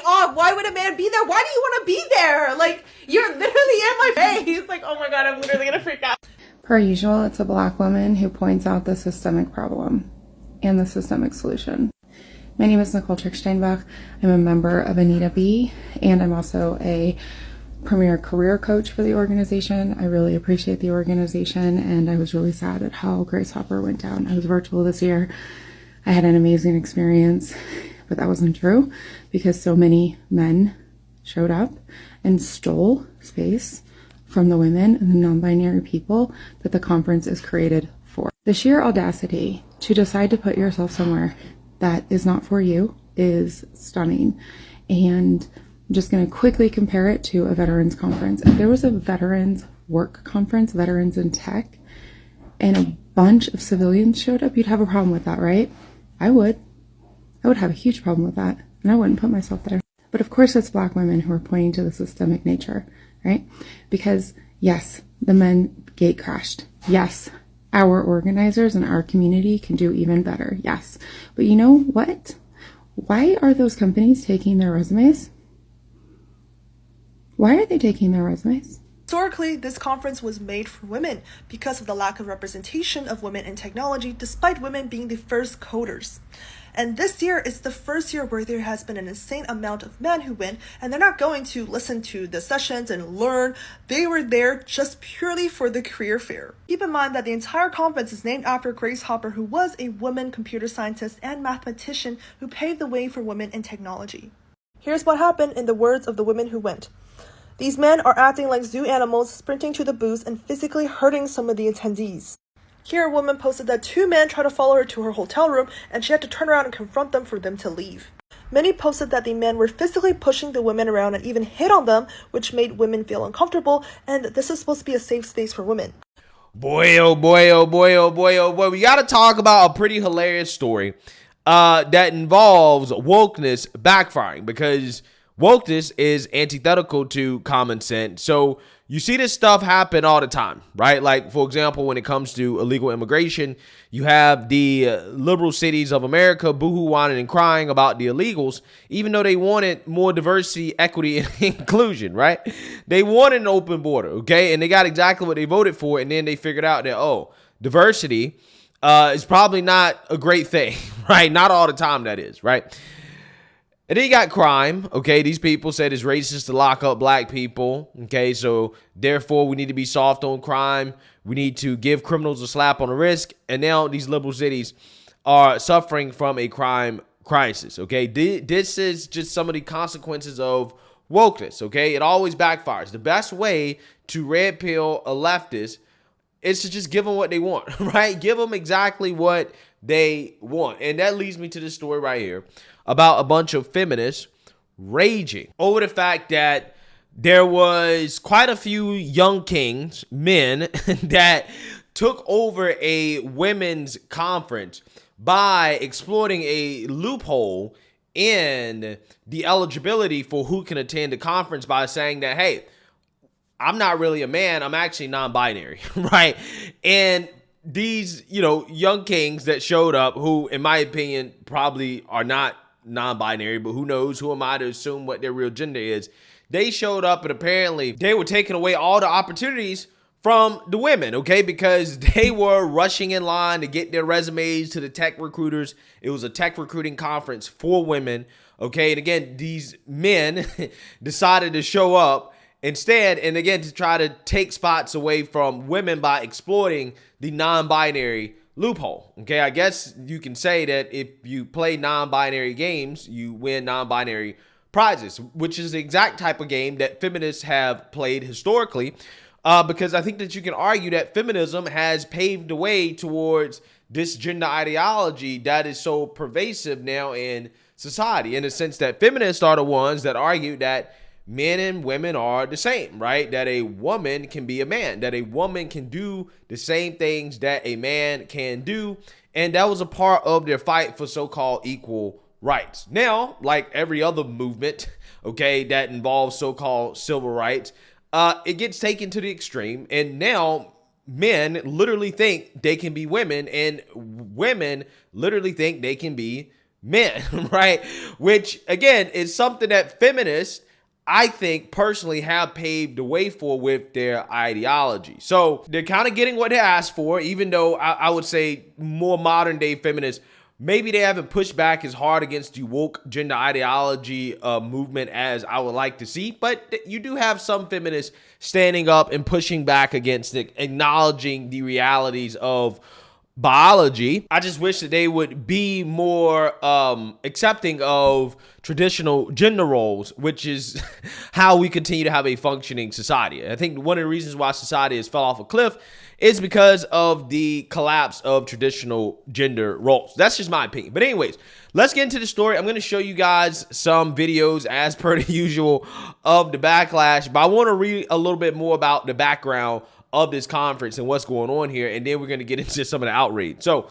off. Why would a man be there? Why do you want to be there? Like, you're literally in my face. Like, oh my God, I'm literally going to freak out. Per usual, it's a Black woman who points out the systemic problem and the systemic solution. My name is Nicole Trick-Steinbach. I'm a member of Anita B, and I'm also a premier career coach for the organization. I really appreciate the organization, and I was really sad at how Grace Hopper went down. I was virtual this year. I had an amazing experience, but that wasn't true because so many men showed up and stole space from the women and the non-binary people that the conference is created for. The sheer audacity to decide to put yourself somewhere that is not for you is stunning. And I'm just going to quickly compare it to a veterans conference. If there was a veterans work conference, veterans in tech, and a bunch of civilians showed up, you'd have a problem with that, right? I would have a huge problem with that, and I wouldn't put myself there. But of course it's Black women who are pointing to the systemic nature, right? Because yes, the men gate crashed. Yes, our organizers and our community can do even better. Yes. But you know what? Why are those companies taking their resumes? Why are they taking their resumes? Historically, this conference was made for women because of the lack of representation of women in technology, despite women being the first coders. And this year is the first year where there has been an insane amount of men who went, and they're not going to listen to the sessions and learn. They were there just purely for the career fair. Keep in mind that the entire conference is named after Grace Hopper, who was a woman computer scientist and mathematician who paved the way for women in technology. Here's what happened in the words of the women who went. These men are acting like zoo animals, sprinting to the booths and physically hurting some of the attendees. Here, a woman posted that 2 men tried to follow her to her hotel room and she had to turn around and confront them for them to leave. Many posted that the men were physically pushing the women around and even hit on them, which made women feel uncomfortable, and this is supposed to be a safe space for women. Boy, oh boy, oh boy, oh boy, oh boy. We got to talk about a pretty hilarious story that involves wokeness backfiring, because wokeness is antithetical to common sense. So you see this stuff happen all the time, right? Like, for example, when it comes to illegal immigration, you have the liberal cities of America boohoo whining and crying about the illegals, even though they wanted more diversity, equity, and inclusion, right? They wanted an open border, okay? And they got exactly what they voted for, and then they figured out that, oh, diversity is probably not a great thing, right? Not all the time, that is, right? And then you got crime, okay? These people said it's racist to lock up Black people, okay? So therefore, we need to be soft on crime. We need to give criminals a slap on the wrist. And now these liberal cities are suffering from a crime crisis, okay? This is just some of the consequences of wokeness, okay? It always backfires. The best way to red pill a leftist is to just give them what they want, right? Give them exactly what they want. And that leads me to this story right here about a bunch of feminists raging over the fact that there was quite a few young kings, men, that took over a women's conference by exploiting a loophole in the eligibility for who can attend the conference by saying that, hey, I'm not really a man, I'm actually non-binary, right? And these, young kings that showed up, who, in my opinion, probably are not non-binary, but who knows, who am I to assume what their real gender is? They showed up and apparently they were taking away all the opportunities from the women, okay? Because they were rushing in line to get their resumes to the tech recruiters. It was a tech recruiting conference for women, okay? And again, these men decided to show up instead, and again, to try to take spots away from women by exploiting the non-binary loophole. Okay, I guess you can say that if you play non-binary games, you win non-binary prizes, which is the exact type of game that feminists have played historically, because I think that you can argue that feminism has paved the way towards this gender ideology that is so pervasive now in society, in the sense that feminists are the ones that argue that men and women are the same, right? That a woman can be a man, that a woman can do the same things that a man can do. And that was a part of their fight for so-called equal rights. Now, like every other movement, okay, that involves so-called civil rights, it gets taken to the extreme. And now men literally think they can be women, and women literally think they can be men, right? Which, again, is something that feminists, I think, personally have paved the way for with their ideology. So they're kind of getting what they asked for, even though I would say more modern day feminists, maybe they haven't pushed back as hard against the woke gender ideology movement as I would like to see. But you do have some feminists standing up and pushing back against it, acknowledging the realities of biology. I just wish that they would be more accepting of traditional gender roles, which is how we continue to have a functioning society. I think one of the reasons why society has fell off a cliff is because of the collapse of traditional gender roles. That's just my opinion. But anyways, let's get into the story. I'm going to show you guys some videos as per the usual of the backlash, but I want to read a little bit more about the background of this conference and what's going on here, and then we're going to get into some of the outrage. So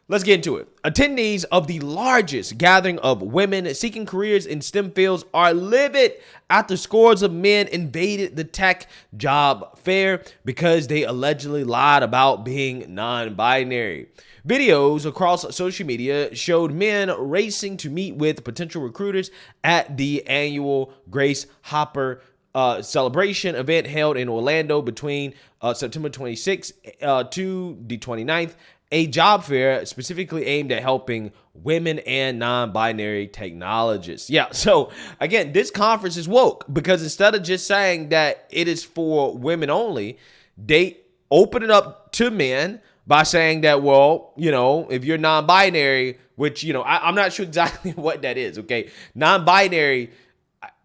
let's get into it. Attendees of the largest gathering of women seeking careers in STEM fields are livid after scores of men invaded the tech job fair because they allegedly lied about being non-binary. Videos across social media showed men racing to meet with potential recruiters at the annual Grace Hopper celebration event held in Orlando between September 26th to the 29th, a job fair specifically aimed at helping women and non-binary technologists. Yeah, so again, this conference is woke because instead of just saying that it is for women only, they open it up to men by saying that, well, you know, if you're non-binary, which, you know, I'm not sure exactly what that is, okay? Non-binary,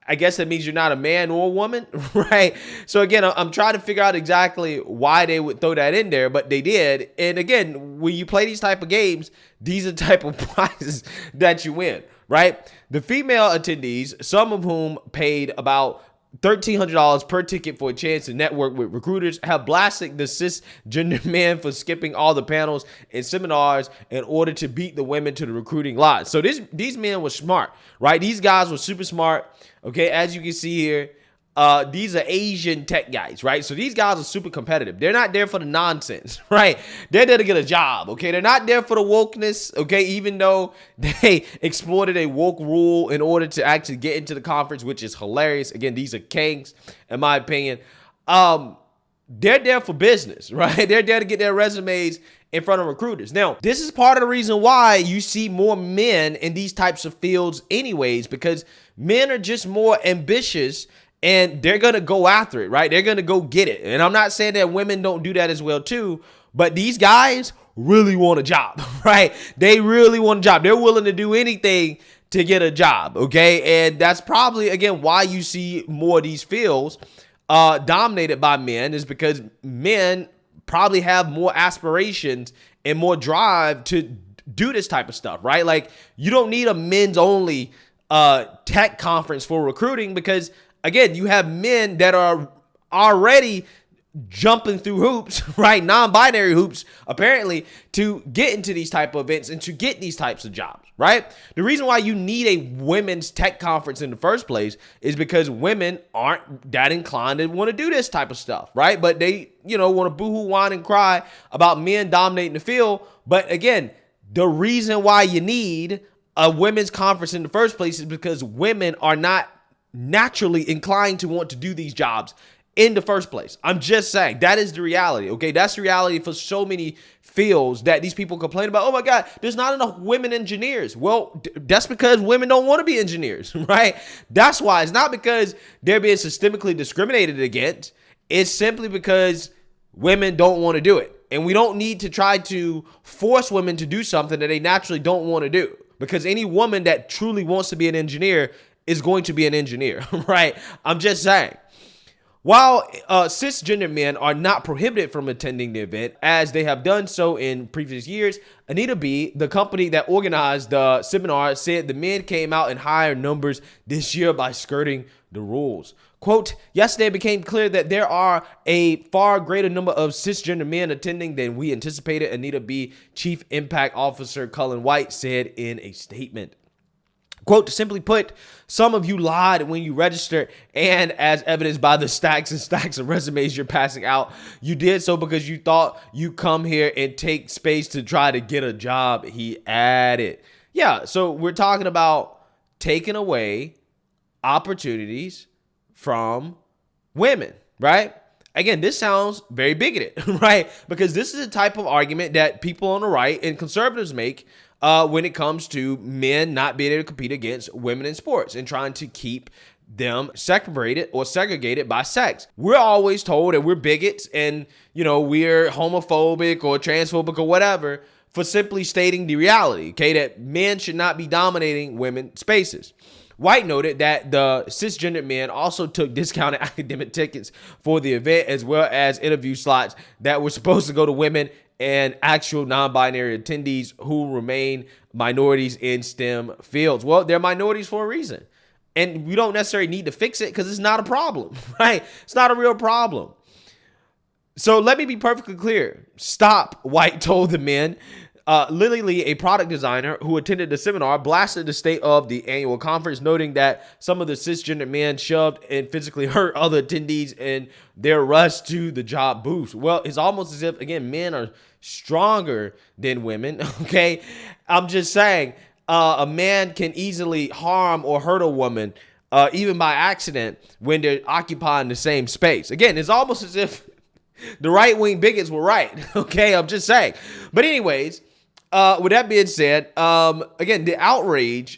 I guess that means you're not a man or a woman, right? So again, I'm trying to figure out exactly why they would throw that in there, but they did. And again, when you play these type of games, these are the type of prizes that you win, right? The female attendees, some of whom paid about $1,300 per ticket for a chance to network with recruiters, have blasted the cisgender men for skipping all the panels and seminars in order to beat the women to the recruiting lot. So these men were smart, right? These guys were super smart. Okay, as you can see here, these are Asian tech guys, right? So these guys are super competitive. They're not there for the nonsense, right? They're there to get a job, okay? They're not there for the wokeness, okay? Even though they exploited a woke rule in order to actually get into the conference, which is hilarious. Again, these are kings, in my opinion. They're there for business, right? They're there to get their resumes in front of recruiters. Now, this is part of the reason why you see more men in these types of fields anyways, because men are just more ambitious and they're going to go after it, right? They're going to go get it. And I'm not saying that women don't do that as well too, but these guys really want a job, right? They really want a job. They're willing to do anything to get a job, okay? And that's probably, again, why you see more of these fields dominated by men, is because men probably have more aspirations and more drive to do this type of stuff, right? Like, you don't need a men's only tech conference for recruiting because, again, you have men that are already jumping through hoops, right? Non-binary hoops, apparently, to get into these type of events and to get these types of jobs, right? The reason why you need a women's tech conference in the first place is because women aren't that inclined to want to do this type of stuff, right? But they, you know, want to boohoo, whine, and cry about men dominating the field. But again, the reason why you need a women's conference in the first place is because women are not naturally inclined to want to do these jobs in the first place. I'm just saying that is the reality. Okay, that's the reality for so many fields that these people complain about. Oh my God, there's not enough women engineers. Well, that's because women don't want to be engineers, right? That's why. It's not because they're being systemically discriminated against. It's simply because women don't want to do it. And we don't need to try to force women to do something that they naturally don't want to do, because any woman that truly wants to be an engineer is going to be an engineer, right? I'm just saying. While cisgender men are not prohibited from attending the event, as they have done so in previous years, Anita B, the company that organized the seminar, said the men came out in higher numbers this year by skirting the rules. Quote, yesterday it became clear that there are a far greater number of cisgender men attending than we anticipated, Anita B, Chief Impact Officer Cullen White said in a statement. Quote, simply put, some of you lied when you registered, and as evidenced by the stacks and stacks of resumes you're passing out, you did so because you thought you come here and take space to try to get a job, he added. Yeah, so we're talking about taking away opportunities from women, right? Again, this sounds very bigoted, right? Because this is a type of argument that people on the right and conservatives make when it comes to men not being able to compete against women in sports and trying to keep them separated or segregated by sex. We're always told that we're bigots and, we're homophobic or transphobic or whatever for simply stating the reality, okay, that men should not be dominating women's spaces. White noted that the cisgendered men also took discounted academic tickets for the event, as well as interview slots that were supposed to go to women and actual non-binary attendees who remain minorities in STEM fields. Well, they're minorities for a reason. And we don't necessarily need to fix it because it's not a problem, right? It's not a real problem. So let me be perfectly clear. Stop, White told the men. Lily Lee, a product designer who attended the seminar, blasted the state of the annual conference, noting that some of the cisgender men shoved and physically hurt other attendees in their rush to the job booth. Well, it's almost as if, again, men are stronger than women, okay? I'm just saying, a man can easily harm or hurt a woman, even by accident, when they're occupying the same space. Again, it's almost as if the right-wing bigots were right, okay? I'm just saying. But anyways, with that being said, again, the outrage,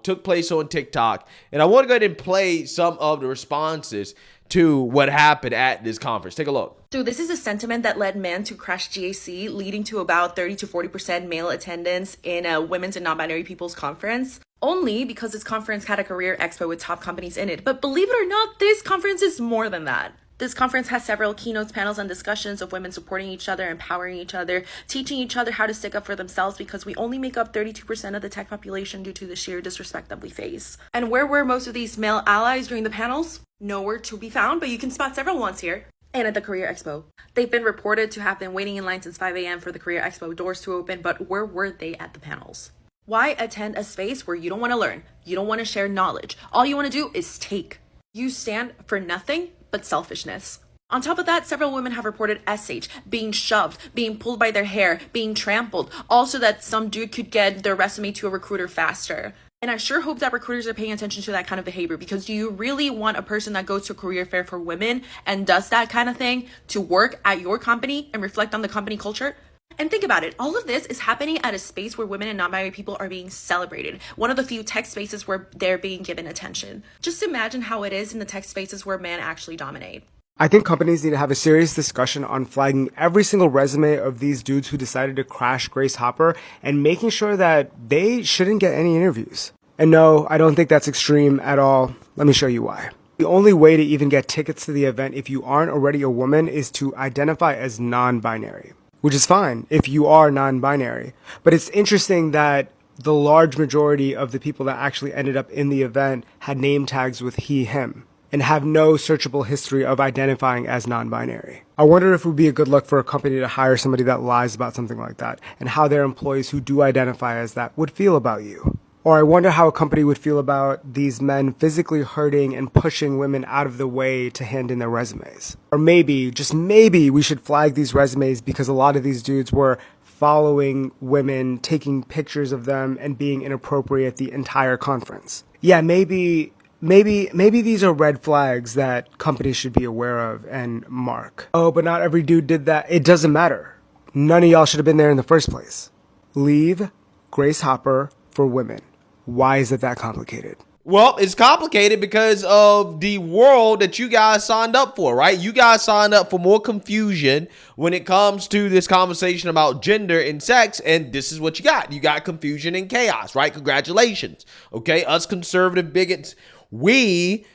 took place on TikTok. And I want to go ahead and play some of the responses to what happened at this conference. Take a look. So this is a sentiment that led men to crash GAC, leading to about 30 to 40% male attendance in a women's and non-binary people's conference. Only because this conference had a career expo with top companies in it. But believe it or not, this conference is more than that. This conference has several keynotes, panels, and discussions of women supporting each other, empowering each other, teaching each other how to stick up for themselves because we only make up 32% of the tech population due to the sheer disrespect that we face. And where were most of these male allies during the panels? Nowhere to be found, but you can spot several ones here. And at the Career Expo. They've been reported to have been waiting in line since 5 a.m. for the Career Expo doors to open, but where were they at the panels? Why attend a space where you don't want to learn? You don't want to share knowledge. All you want to do is take. You stand for nothing but selfishness. On top of that, several women have reported SH, being shoved, being pulled by their hair, being trampled, also that some dude could get their resume to a recruiter faster. And I sure hope that recruiters are paying attention to that kind of behavior, because do you really want a person that goes to a career fair for women and does that kind of thing to work at your company and reflect on the company culture? And think about it, all of this is happening at a space where women and non-binary people are being celebrated. One of the few tech spaces where they're being given attention. Just imagine how it is in the tech spaces where men actually dominate. I think companies need to have a serious discussion on flagging every single resume of these dudes who decided to crash Grace Hopper and making sure that they shouldn't get any interviews. And no, I don't think that's extreme at all. Let me show you why. The only way to even get tickets to the event if you aren't already a woman is to identify as non-binary. Which is fine if you are non-binary. But it's interesting that the large majority of the people that actually ended up in the event had name tags with he, him, and have no searchable history of identifying as non-binary. I wonder if it would be a good look for a company to hire somebody that lies about something like that, and how their employees who do identify as that would feel about you. Or I wonder how a company would feel about these men physically hurting and pushing women out of the way to hand in their resumes. Or maybe, just maybe, we should flag these resumes because a lot of these dudes were following women, taking pictures of them, and being inappropriate the entire conference. Yeah, maybe these are red flags that companies should be aware of and mark. Oh, but not every dude did that. It doesn't matter. None of y'all should have been there in the first place. Leave Grace Hopper for women. Why is it that complicated? Well, it's complicated because of the world that you guys signed up for, right? You guys signed up for more confusion when it comes to this conversation about gender and sex, and this is what you got. You got confusion and chaos, right? Congratulations. Okay, us conservative bigots, we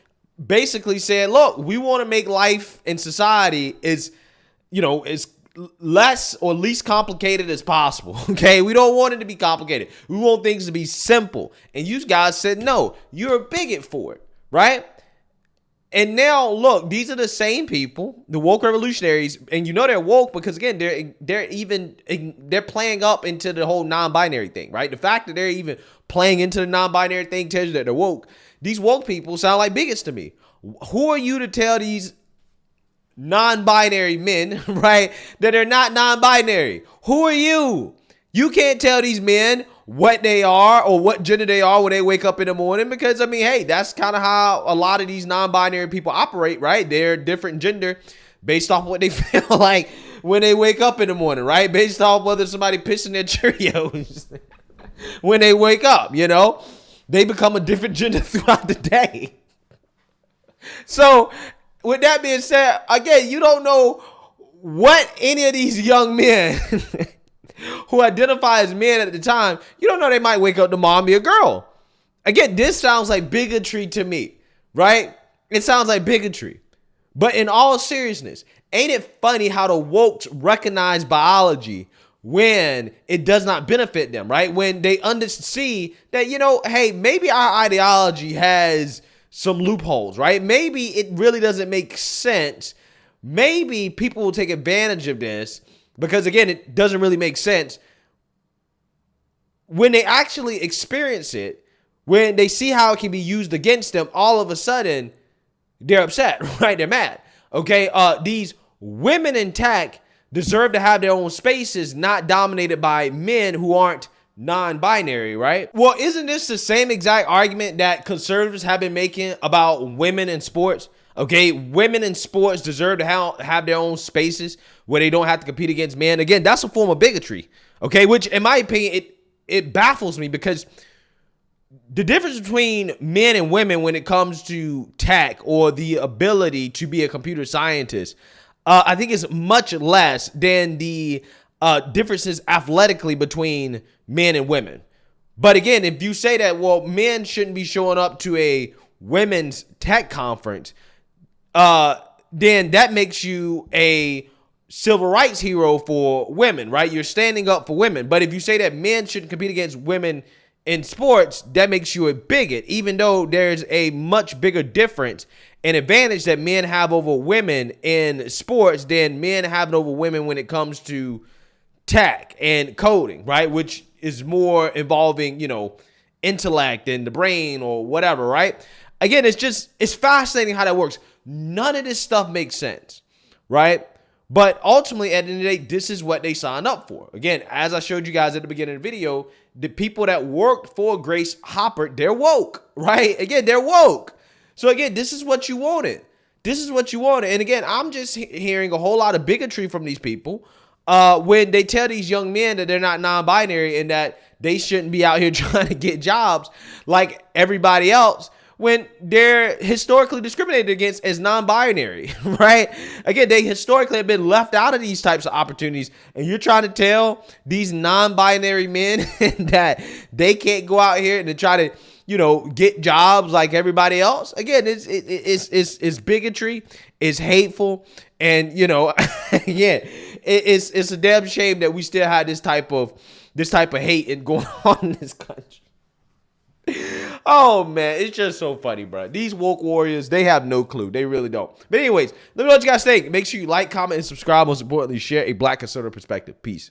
basically said, look, we want to make life in society as less or least complicated as possible. Okay, we don't want it to be complicated. We want things to be simple. And you guys said no. You're a bigot for it, right? And now look, these are the same people, the woke revolutionaries, and they're woke because again they're playing up into the whole non-binary thing, right? The fact that they're even playing into the non-binary thing tells you that they're woke. These woke people sound like bigots to me. Who are you to tell these non-binary men, right, that are not non-binary? Who are you? You can't tell these men what they are or what gender they are when they wake up in the morning, because I mean, hey, that's kind of how a lot of these non-binary people operate, right? They're different gender based off what they feel like when they wake up in the morning, right? Based off whether somebody pissing their Cheerios when they wake up, you know, they become a different gender throughout the day. So with that being said, again, you don't know what any of these young men who identify as men at the time, you don't know, they might wake up tomorrow and be a girl. Again, this sounds like bigotry to me, right? It sounds like bigotry. But in all seriousness, ain't it funny how the wokes recognize biology when it does not benefit them, right? When they see that, you know, hey, maybe our ideology has some loopholes, right? Maybe it really doesn't make sense. Maybe people will take advantage of this because, again, it doesn't really make sense. When they actually experience it, when they see how it can be used against them, all of a sudden, they're upset, right? They're mad. Okay, these women in tech deserve to have their own spaces, not dominated by men who aren't non-binary, right? Well, isn't this the same exact argument that conservatives have been making about women in sports? Okay, women in sports deserve to have their own spaces where they don't have to compete against men. Again, that's a form of bigotry, okay? Which, in my opinion, it baffles me, because the difference between men and women when it comes to tech or the ability to be a computer scientist, I think is much less than the differences athletically between men and women. But again, if you say that, well, men shouldn't be showing up to a women's tech conference, then that makes you a civil rights hero for women, right? You're standing up for women. But if you say that men shouldn't compete against women in sports, that makes you a bigot, even though there's a much bigger difference and advantage that men have over women in sports than men have over women when it comes to tech and coding, right? Which is more involving, you know, intellect and the brain or whatever, right? Again, it's fascinating how that works. None of this stuff makes sense, right? But ultimately, at the end of the day, this is what they signed up for. Again, as I showed you guys at the beginning of the video, the people that worked for Grace Hopper, they're woke, right? Again, they're woke. So again, this is what you wanted. This is what you wanted. And again, I'm just hearing a whole lot of bigotry from these people when they tell these young men that they're not non-binary and that they shouldn't be out here trying to get jobs like everybody else, when they're historically discriminated against as non-binary, right? Again, they historically have been left out of these types of opportunities, and you're trying to tell these non-binary men that they can't go out here and try to, you know, get jobs like everybody else. Again, it's bigotry, it's hateful, and you know, yeah, it's a damn shame that we still have this type of hate and going on in this country. Oh man, it's just so funny, bro. These woke warriors, they have no clue. They really don't. But anyways, let me know what you guys think. Make sure you like, comment, and subscribe. Most importantly, share a Black conservative perspective. Peace.